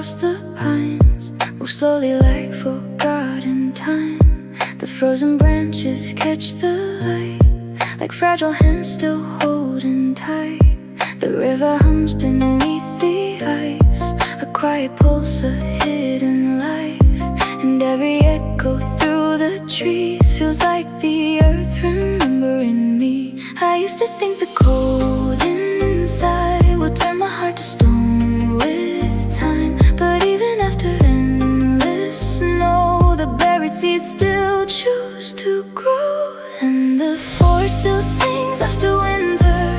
across the pines, move slowly like forgotten time. The frozen branches catch the light, like fragile hands still holding tight. The river hums beneath the ice, a quiet pulse, a hidden life. And every echo through the trees feels like the earth remembering me. I used to think the cold inside would turn my heart to stone with time, but even after endless snow, the buried seeds still choose to grow. And the forest still sings after winter,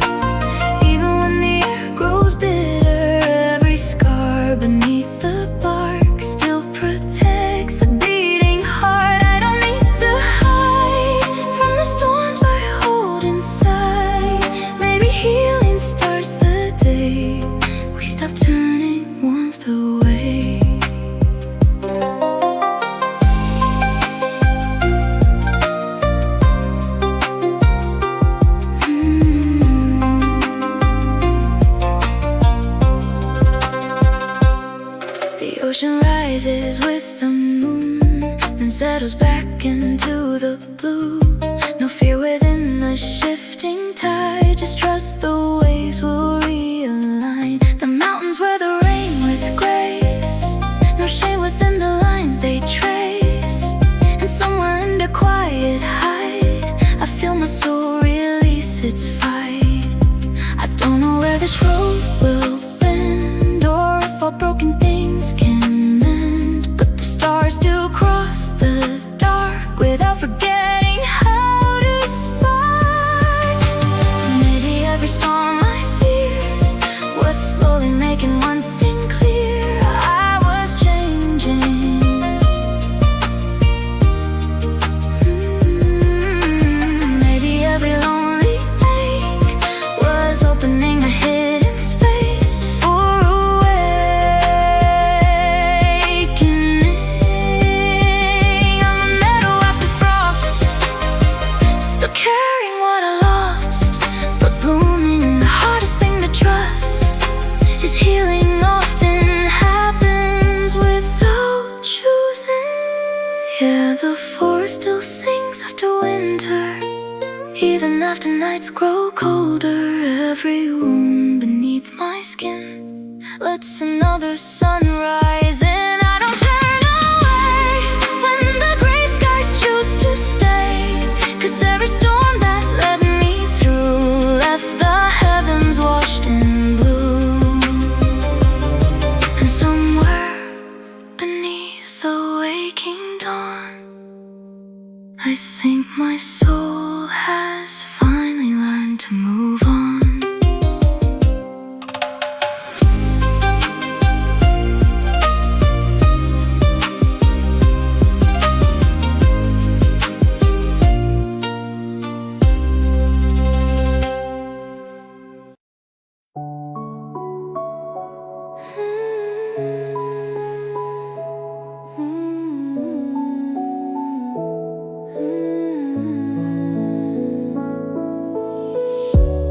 even when the air grows bitter. Every scar beneath the bark still protects a beating heart. I don't need to hide from the storms I hold inside. Maybe healing starts the day we stop turning warmth away. The ocean rises with the moon, then settles back into the blue. No fear within the shifting tide, just trust the waves will realign. The mountains wear the rain with grace, no shame within the lines they trace. And somewhere in the quiet hide, I feel my soul release its fight. I don't know where this road will bend, or if all broken things can mend, but the stars still cross the dark without forgetting how to spark. Maybe every storm I feared was slowly making one thing clear: I was changing. Maybe every lonely lake was opening a hidden space for awakening. I'm a meadow after frost, still carrying what I lost, but blooming. The hardest thing to trust is healing often happens without choosing. Yeah, the forest still sings after winter, even after nights grow colder. Every wound beneath my skin lets another sunrise, and I don't turn away when the gray skies choose to stay. 'Cause every storm that led me through left the heavens washed in blue. And somewhere beneath the waking dawn, I think my soul has finally learned to move on.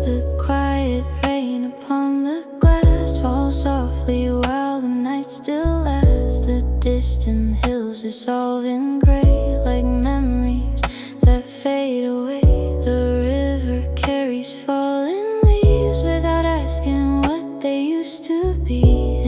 The quiet rain upon the glass falls softly while the night still lasts. The distant hills dissolve in gray like memories that fade away. The river carries fallen leaves without asking what they used to be.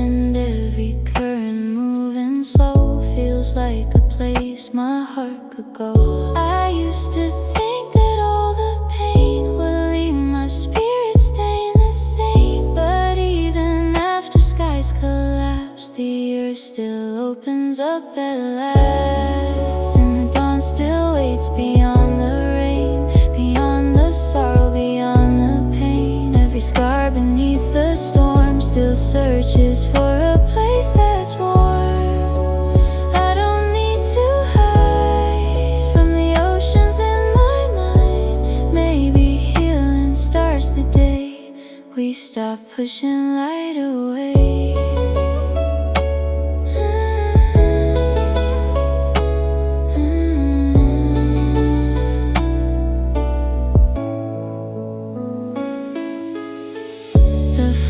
And every current moving slow feels like a place my heart could go. I used to think that all the pain would leave my spirit staying the same, but even after skies collapse, the earth still opens up at last. And the dawn still waits beyond the rain, beyond the sorrow, beyond the pain. Every scar beneath the storm still searches for a place that's warm. I don't need to hide from the oceans in my mind. Maybe healing starts the day we stop pushing light away.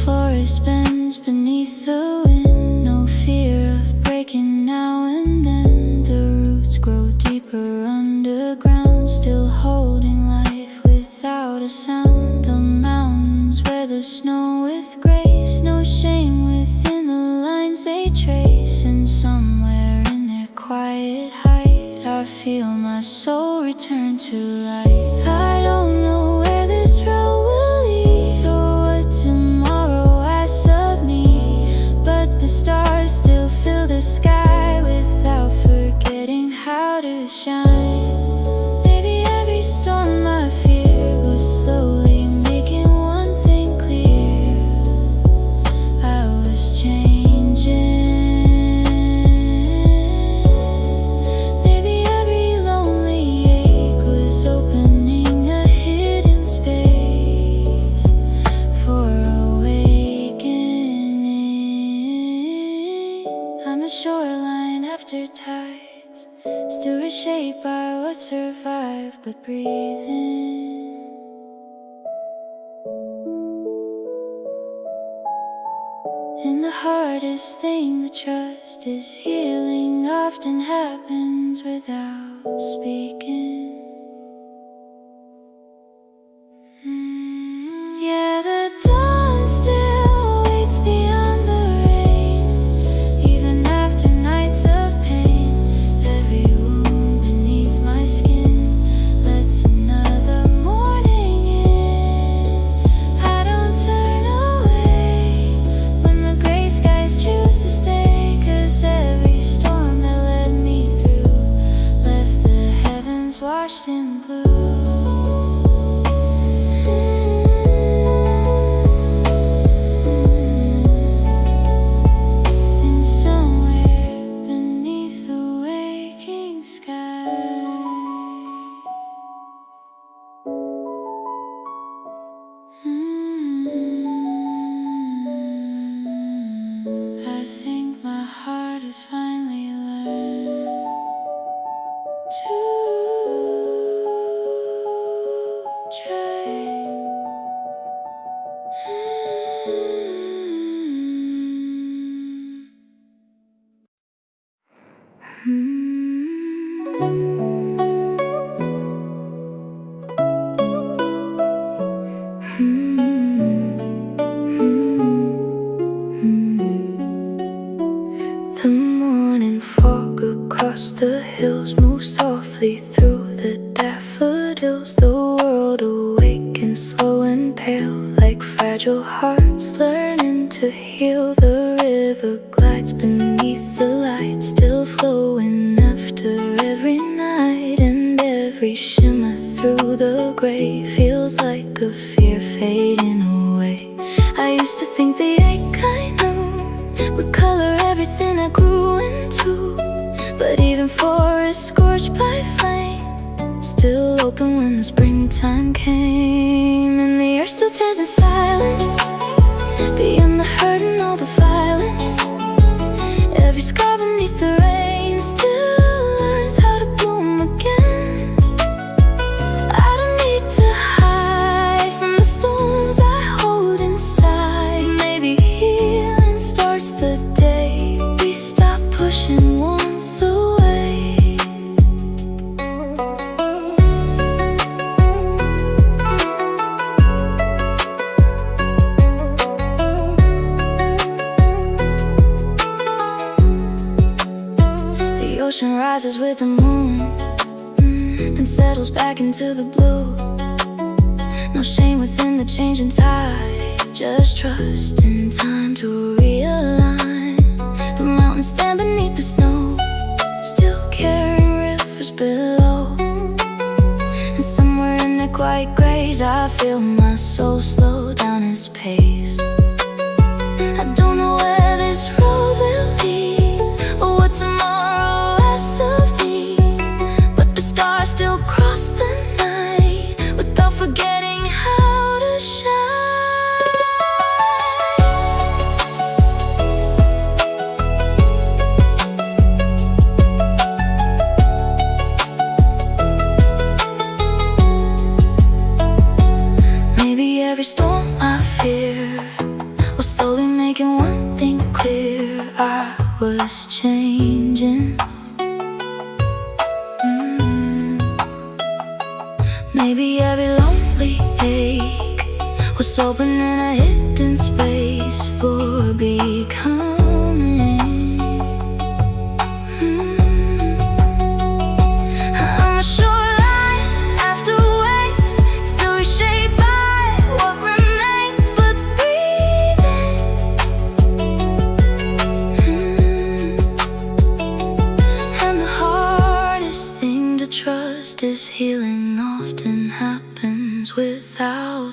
forest bends beneath the wind. No fear feel my soul return to life. I don't know where this road will lead or what tomorrow asks of me, but the stars still fill the sky without forgetting how to shine. Maybe every storm I fear was slowly making one thing clear: I was changing. Shoreline after tides, still reshaped by what survived but breathing. And the hardest thing to trust is healing often happens without speaking. Yeah, the dawn still waits beyond the rain, even after nights of pain. Every wound beneath my skin lets another morning in. I don't turn away when the gray skies choose to stay, 'cause every storm that led me through left the heavens washed in blue. I think my heart has finally learned to try. The morning fog across the hills moves softly through the daffodils. The world awakens slow and pale, like fragile hearts learning to heal. The river glides beneath the light, still flowing after every night. And every shimmer through the gray feels like a fear fading away. I used to think the ache I knew would color everything I grew into, but even forests scorched by flame still open when the springtime came. And the earth still turns in silence beyond the hurt and all the violence. Every scar beneath the rain still learns how to bloom again. I don't need to hide from the storms I hold inside. Maybe healing starts the day we stop pushing warmth away. The ocean rises with the moon, then settles back into the blue. No shame within the changing tide, just trust in time to realign. The mountains stand beneath the snow, still carrying rivers below. And somewhere in the quiet grays I feel my soul slow down its pace. I don't know where this road will lead or what tomorrow asks of me, but the stars still cross the night without forgetting how to shine. Maybe every storm I fear was slowly making one thing clear: I was changing. Maybe every lonely ache was opening a hidden space for becoming.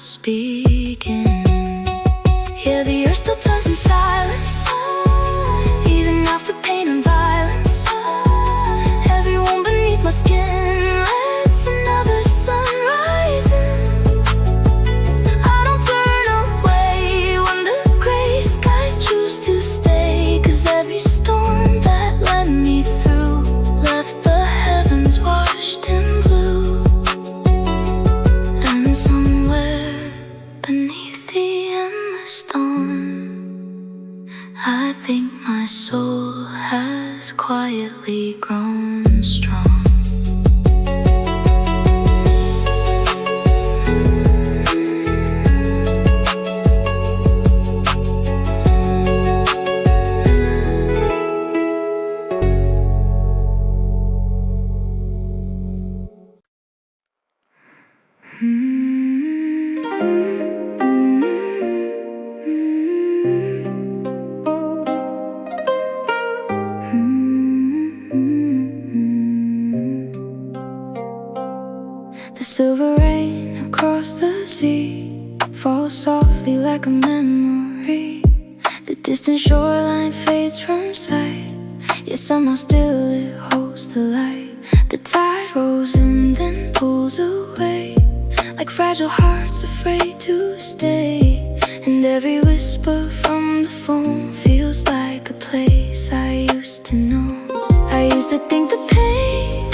speaking. Yeah, the earth still turns in silence, even after pain and violence. Everyone beneath my skin lets another sun rise in. I don't turn away when the gray skies choose to stay, 'cause every storm that led me through left the heavens washed in blue. And somewhere beneath the endless storm, I think my soul has quietly grown strong. The silver rain across the sea falls softly like a memory. The distant shoreline fades from sight, yet somehow still it holds the light. The tide rolls in, then pulls away, like fragile hearts afraid to stay. And every whisper from the foam feels like a place I used to know. I used to think the pain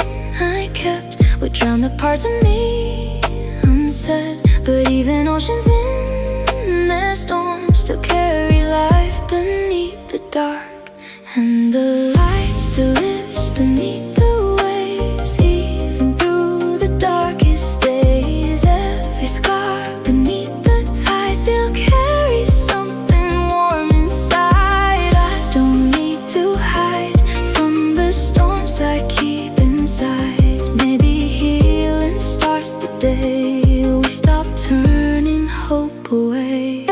I kept would drown the parts of me unsaid, but even oceans in their storms still carry life beneath the dark. And the light still lives beneath the waves, even through the darkest days. Every scar beneath the tide still carries something warm inside. I don't need to hide from the storms I keep inside. Maybe healing starts the day we stop turning hope away.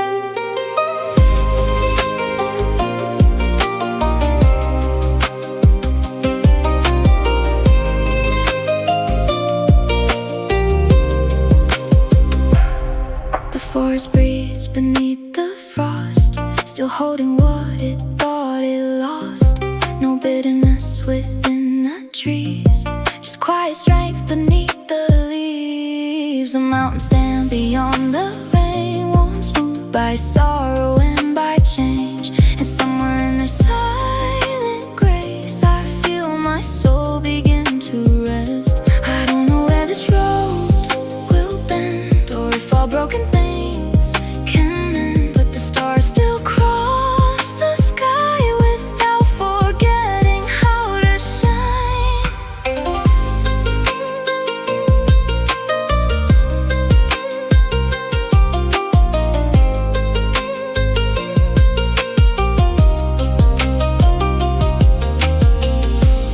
The forest breathes beneath the frost, still holding what it thought it lost. No bitterness within the trees, just quiet strength beneath the leaves. The mountains stand beyond the rain, worn smooth by sorrow and by change. And somewhere in their silent grace, I feel my soul begin to rest. I don't know where this road will bend, or if all broken things can mend, but the stars still cross the sky without forgetting how to shine.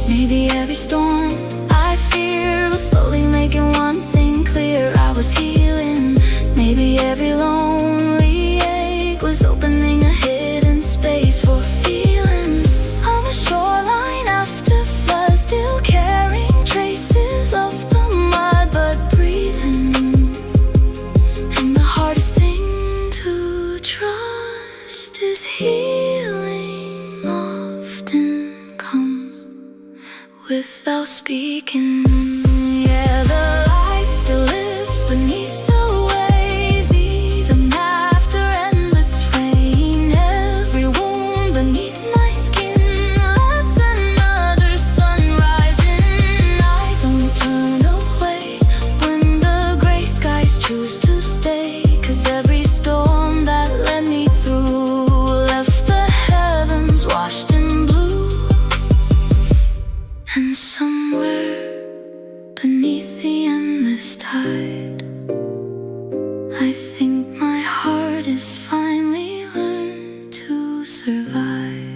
Maybe every storm I fear was slowly making one thing clear: I was healing. Maybe every lonely ache was opening a hidden space for feeling. I'm a shoreline after flood, still carrying traces of the mud, but breathing. And the hardest thing to trust is healing often comes without speaking. Yeah, the light still lives beneath the waves, even after endless rain. Every wound beneath my skin lets another sun rise in. I don't turn away when the gray skies choose to stay, 'cause every storm that led me through left the heavens washed in blue. And somewhere beneath the endless tide, I think my heart is finally learned to survive.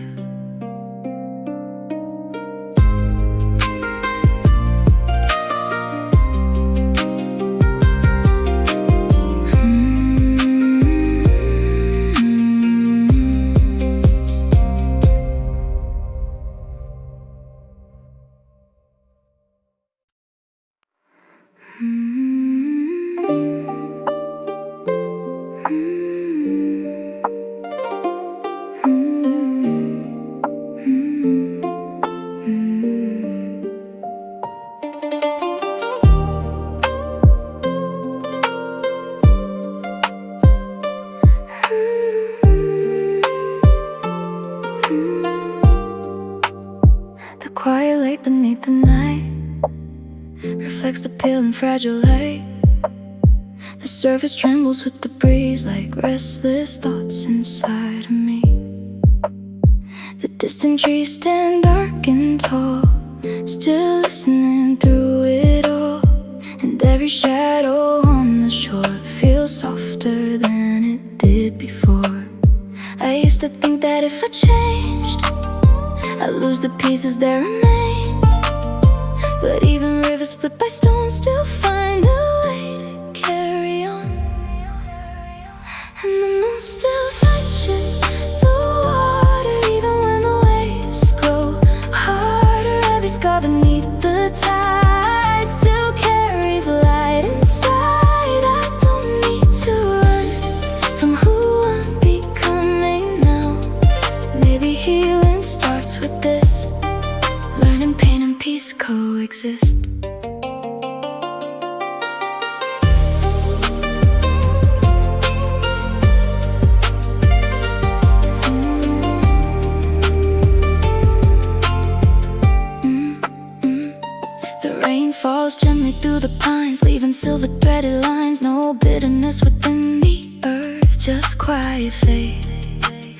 the night reflects the pale and fragile light. The surface trembles with the breeze like restless thoughts inside of me. The distant trees stand dark and tall, still listening through it all. And every shadow on the shore feels softer than it did before. I used to think that if I changed, I'd lose the pieces that remain. But even rivers split by stones still find a way to carry on. And the moon still touches the water even when the waves grow harder. Every scar beneath the tide still carries light inside. I don't need to run from who I'm becoming now. Maybe healing starts with this, learning pain and peace coexist. The rain falls gently through the pines, leaving silver threaded lines. No bitterness within the earth, just quiet faith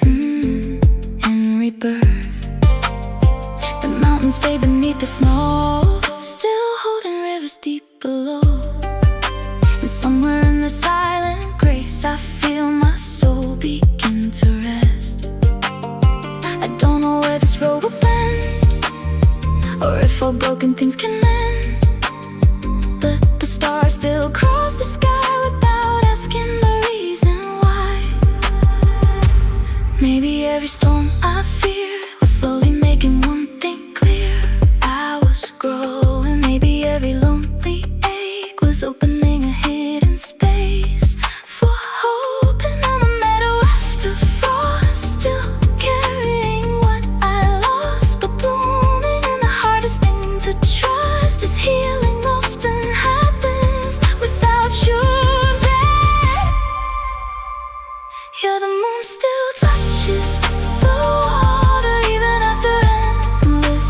and rebirth. The mountains fade beneath the snow, still holding rivers deep below. And somewhere in the silent grace, I feel my soul begin to rest. I don't know where this road will bend, or if all broken things can mend, but the stars still cross the sky without asking the reason why. Maybe every storm I fear was slowly making one thing clear: I was growing. Maybe every lonely ache was opening a hidden space for hope. And I'm a meadow after frost, still carrying what I lost, but blooming in the hardest thing to trust is healing often happens without choosing. Yeah, the moon still touches the water even after endless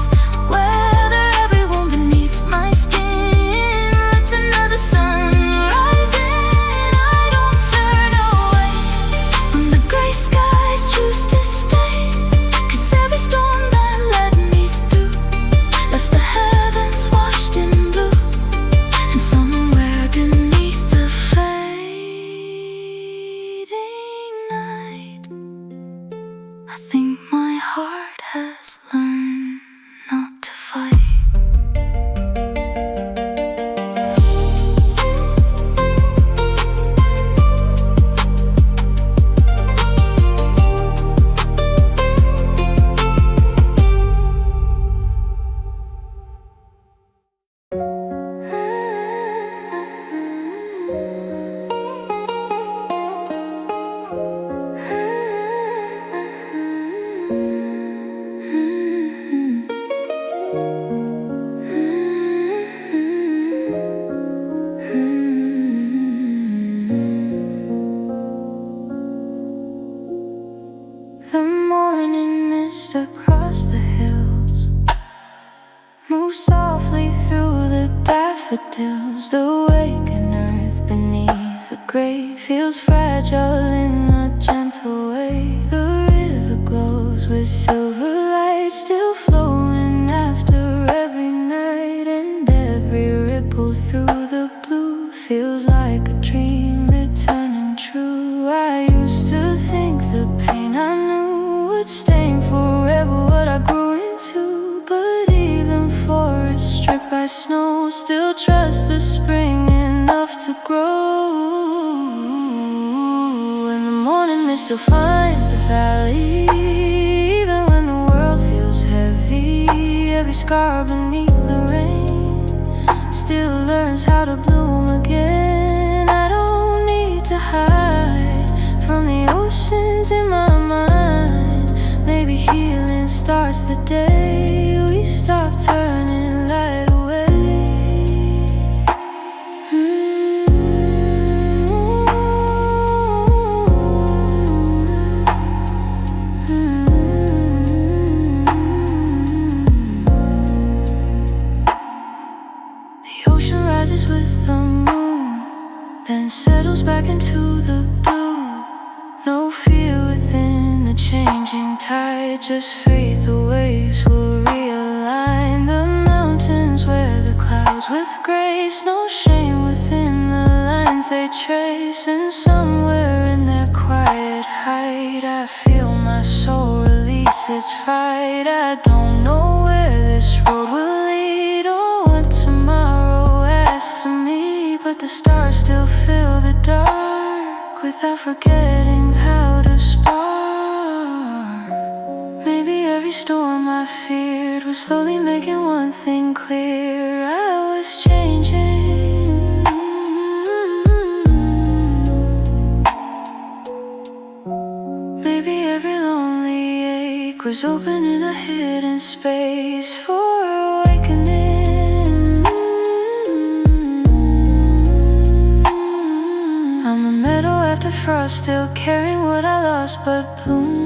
weather. Every wound beneath my skin lets another sun rise in. I don't turn away when the gray skies choose to stay, 'cause every storm that led me through left the heavens washed in blue. And somewhere beneath the fading night, I think my heart has learned not to fight. The morning mist across the hills moves softly through the daffodils. The waking earth beneath the grave feels fragile in a gentle way. The river glows with silver light, still flowing after every night. And every ripple through the blue feels like a dream returning true. I used to think the pain I knew would stain forever what I grew into, but even forests stripped by snow still trust the spring enough to grow. And the morning mist still finds the valley even when the world feels heavy. Every scar beneath the rain still learns how to bloom again. I don't need to hide from the oceans in my mind. Maybe healing starts the day we stop turning light away. hang tight, just faith the waves will realign. The mountains wear the clouds with grace, no shame within the lines they trace. And somewhere in their quiet height, I feel my soul release its fight. I don't know where this road will lead or what tomorrow asks of me, but the stars still fill the dark without forgetting how to spark. Maybe every storm I feared was slowly making one thing clear: I was changing. Maybe every lonely ache was opening a hidden space for awakening. I'm a meadow after frost, still carrying what I lost but blooming.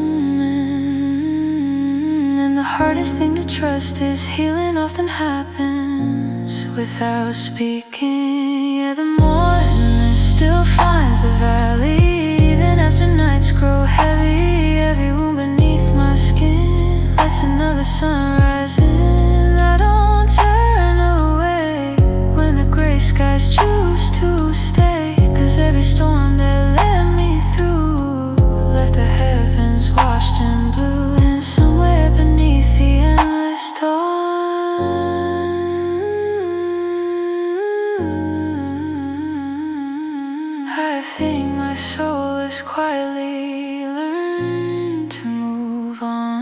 And the hardest thing to trust is healing often happens without speaking. Yeah, the morning still finds the valley, even after nights grow heavy. Every wound beneath my skin, lesson of the sun rising. I don't turn away when the gray skies choose to stay, 'cause every storm that led me through left the heavens washed in blue. And somewhere beneath the endless dawn, I think my soul is quietly learned to move on.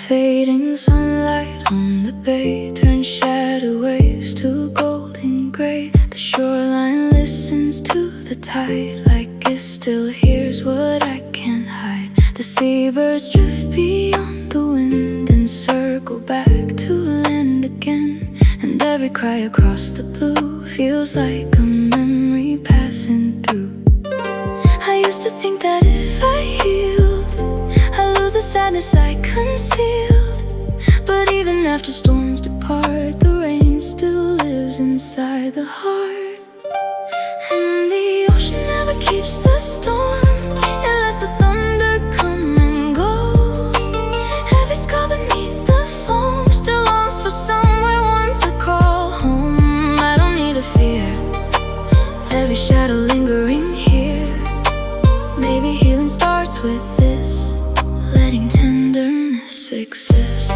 Fading sunlight on the bay turns shadow waves to golden gray. The shoreline listens to the tide like it still hears what I can't hide. The seabirds drift beyond the wind and circle back to land again. And every cry across the blue feels like a memory passing through. I used to think that if I healed, I lose the sadness I concealed. But even after storms depart, the rain still lives inside the heart. And the ocean never keeps the storm, it lets the thunder come and go. Every scar beneath the foam still longs for somewhere warm to call home. I don't need to fear every shadow lingering here. Maybe healing starts with this, letting tenderness exist.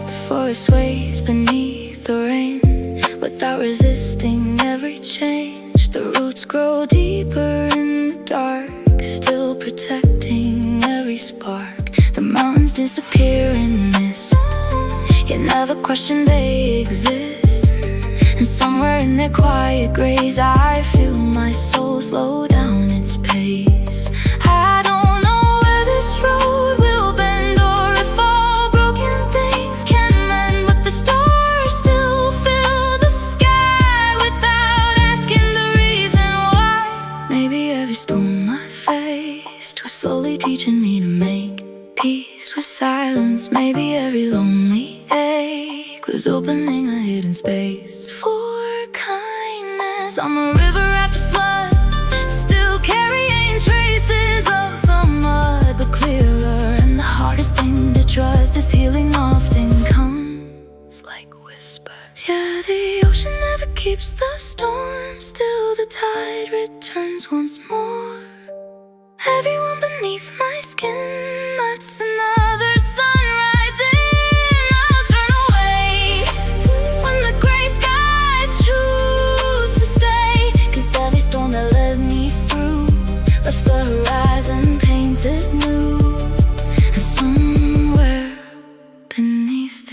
The forest sways beneath the rain without resisting every change. The roots grow deeper in the dark, still protecting every spark. The mountains disappear in mist, yet never question they exist. And somewhere in their quiet grace, I feel my soul slow down its pace. I don't know where this road will bend or if all broken things can mend, but the stars still fill the sky without asking the reason why. Maybe every storm I faced was slowly teaching me to make peace with silence. Maybe every lonely ache was opening a hidden space for kindness. I'm a river after flood, still carrying traces of the mud, but clearer. And the hardest thing to trust is healing often comes like whispers. Yeah, the ocean never keeps the storm, still the tide returns once more. Everyone beneath my skin lets another sunrise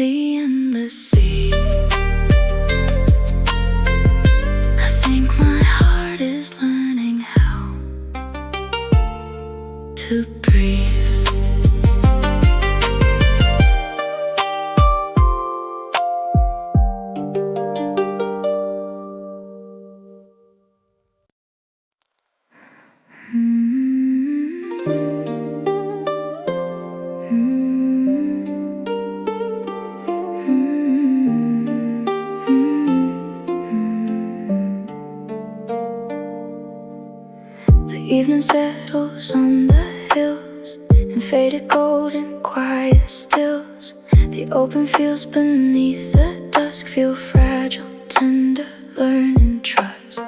the endless sea. I think my heart is learning how to breathe. The evening settles on the hills in faded gold and quiet stills. The open fields beneath the dusk feel fragile, tender, learning trust.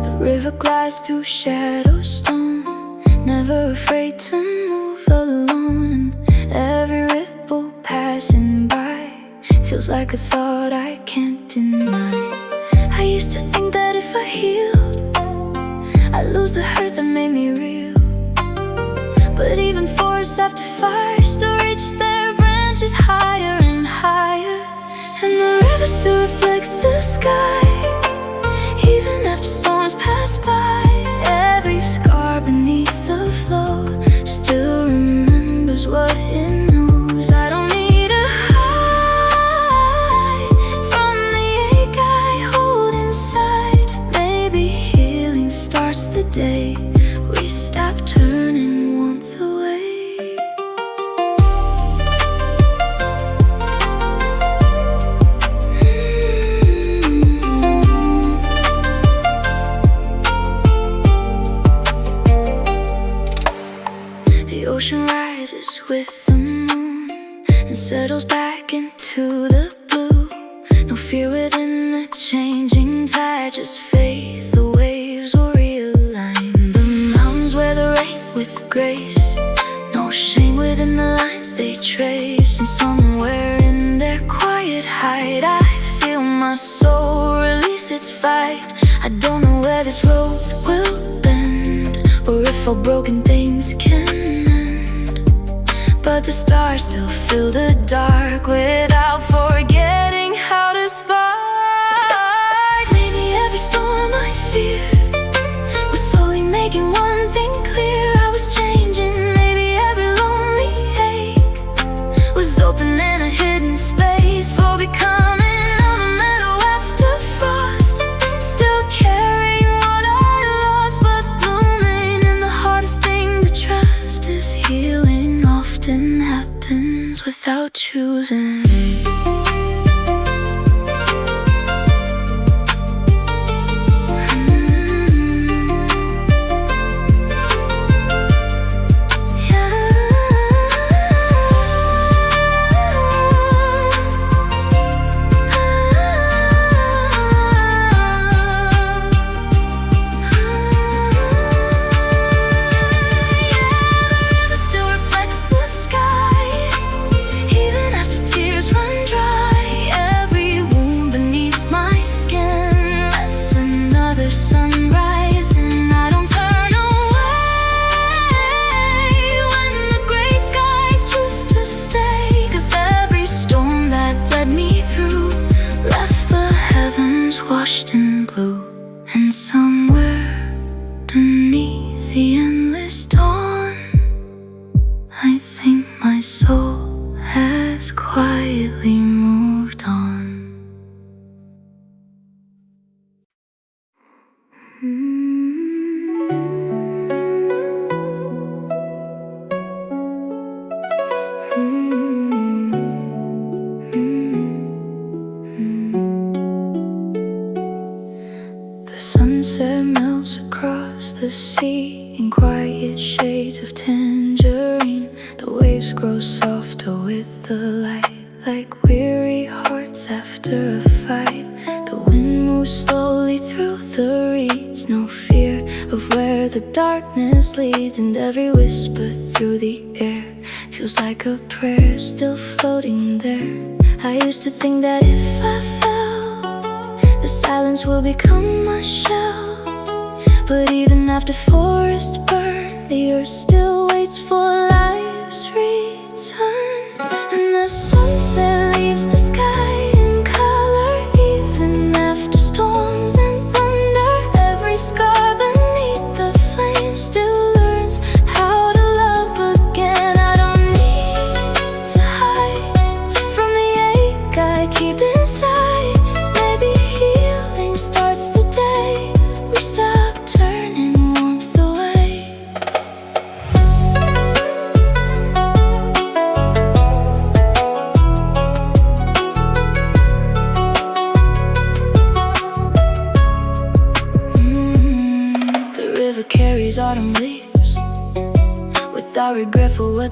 The river glides through shadow stone, never afraid to move alone. And every ripple passing by feels like a thought I can't deny. I used to think that if I healed, I lose the hurt that made me real. But even forests after fire still reach their branches higher and higher. And the river still reflects the sky, even after storms pass by. Every scar beneath the flow still remembers what it knows. I don't need a high from the ache I hold inside. Maybe healing starts the day we stop turning warmth away. The ocean rises with the moon and settles back into the blue. No fear within the changing tide, just faith the waves will realign. The mountains wear the rain with grace, no shame within the lines they trace. And somewhere in their quiet hide, I feel my soul release its fight. I don't know where this road will bend, or if all broken things can mend, but the stars still fill the dark without forgetting how to spark. Maybe every storm I feared was slowly making one thing clear. I was changing. Maybe every lonely ache was opening a hidden space for becoming. I'm a meadow after frost, still carrying what I lost, but blooming. And the hardest thing to trust is healing often happens without choosing. Sunrise, and I don't turn away when the gray skies choose to stay. 'Cause every storm that led me through left the heavens washed in blue. And somewhere beneath the endless dawn, I think my soul has quietly moved on. The sunset melts across the sea in quiet shades of tangerine. The waves grow softer with the light, like weary hearts after a fight. The wind moves slowly through the reeds, no fear of where the darkness leads. And every whisper through the air feels like a prayer still floating there. I used to think that if I fell, the silence will become my shell. But even after forests burn, the earth still waits for life's return. And the sunset leaves the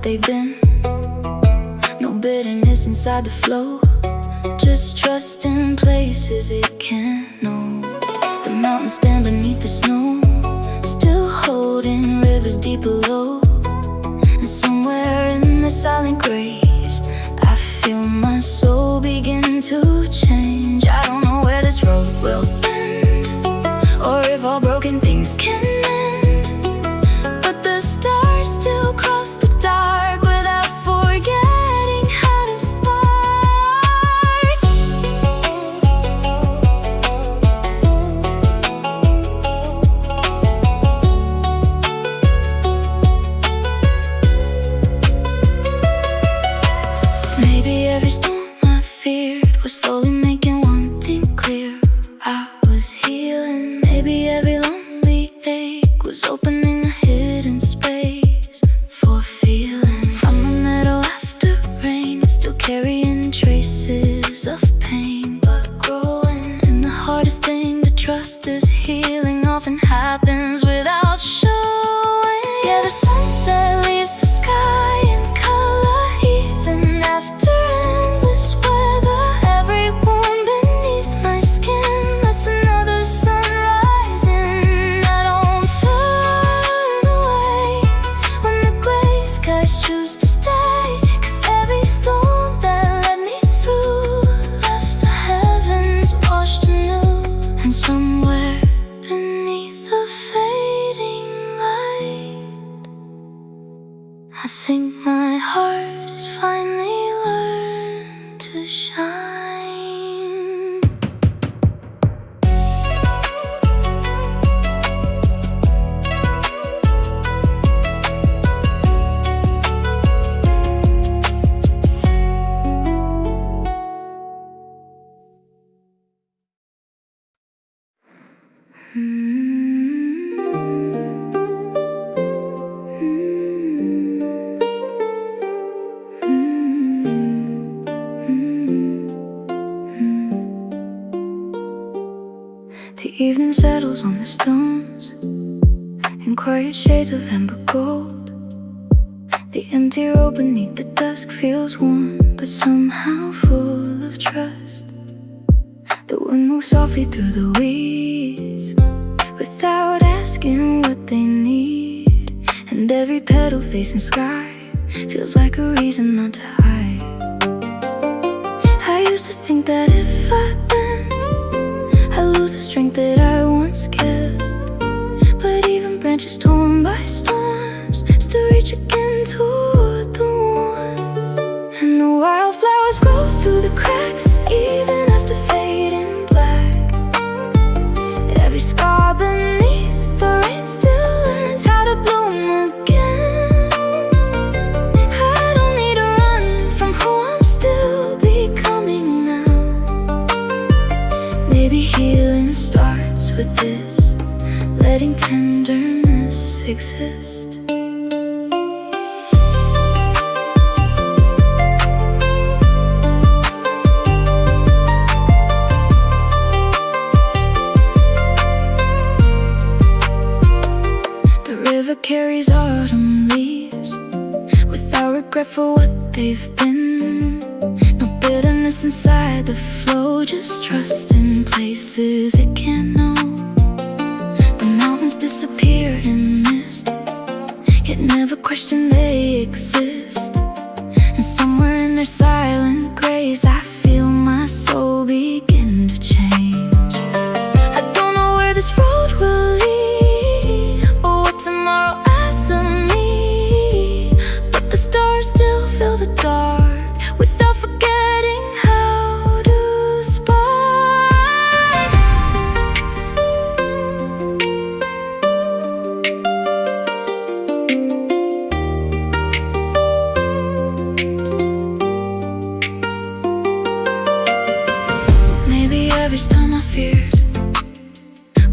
they've been. No bitterness inside the flow, just trust in places it can't know. The mountains stand beneath the snow, still holding rivers deep below. And somewhere in the silent grace, I feel my soul begin to change. I don't know where this road will end, or if all broken things can mend, but the stars still cross the dark without forgetting how to spark. Maybe every storm I feared was slowly making one thing clear: I was healing. Maybe every lonely ache was opening a hidden space for feeling. I'm a meadow after rain, still carrying traces of pain, but growing. And the hardest thing to trust is healing often happens without showing. Yeah, the sunset leaves the sky in color even after endless weather. Every wound beneath my skin, that's another sunrise. And I don't turn away when the gray skies choose to stay, 'cause every storm that led me through left the heavens washed anew. And somewhere beneath the fading light, I think my heart has finally learned to shine. The evening settles on the stones in quiet shades of amber gold. The empty road beneath the dusk feels warm, but somehow full of trust. The wind moves softly through the weeds without asking what they need. And every petal facing sky feels like a reason not to hide. I used to think that if I bent, I lose the strength that I once kept. But even branches torn by storms still reach again toward the warmth. And the wildflowers grow through the cracks even after fading black. Every scar beneath the rain still learns how to bloom again. I don't need to run from who I'm still becoming now. Maybe healing starts with this, letting tenderness exist. The river carries autumn leaves without regret for what they've been. No bitterness inside the flow, just trust in places it can't know. The mountains disappear in mist, yet never question they exist. And somewhere in their silent grace, I feel my soul begin to change. I don't know where this road will lead, or what tomorrow has of me, but the stars still fill the dark without forgetting how to spark. Maybe every storm I feared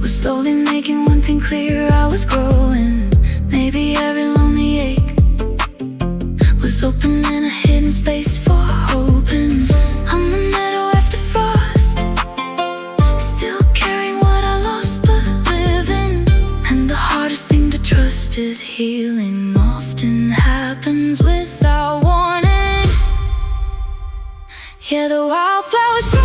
was slowly making one thing clear: I was growing. Maybe every lonely ache was opening a hidden space for hope. And I'm the meadow after frost, still carrying what I lost but living. And the hardest thing to trust is healing often happens with Yeah, the wildflowers bloom.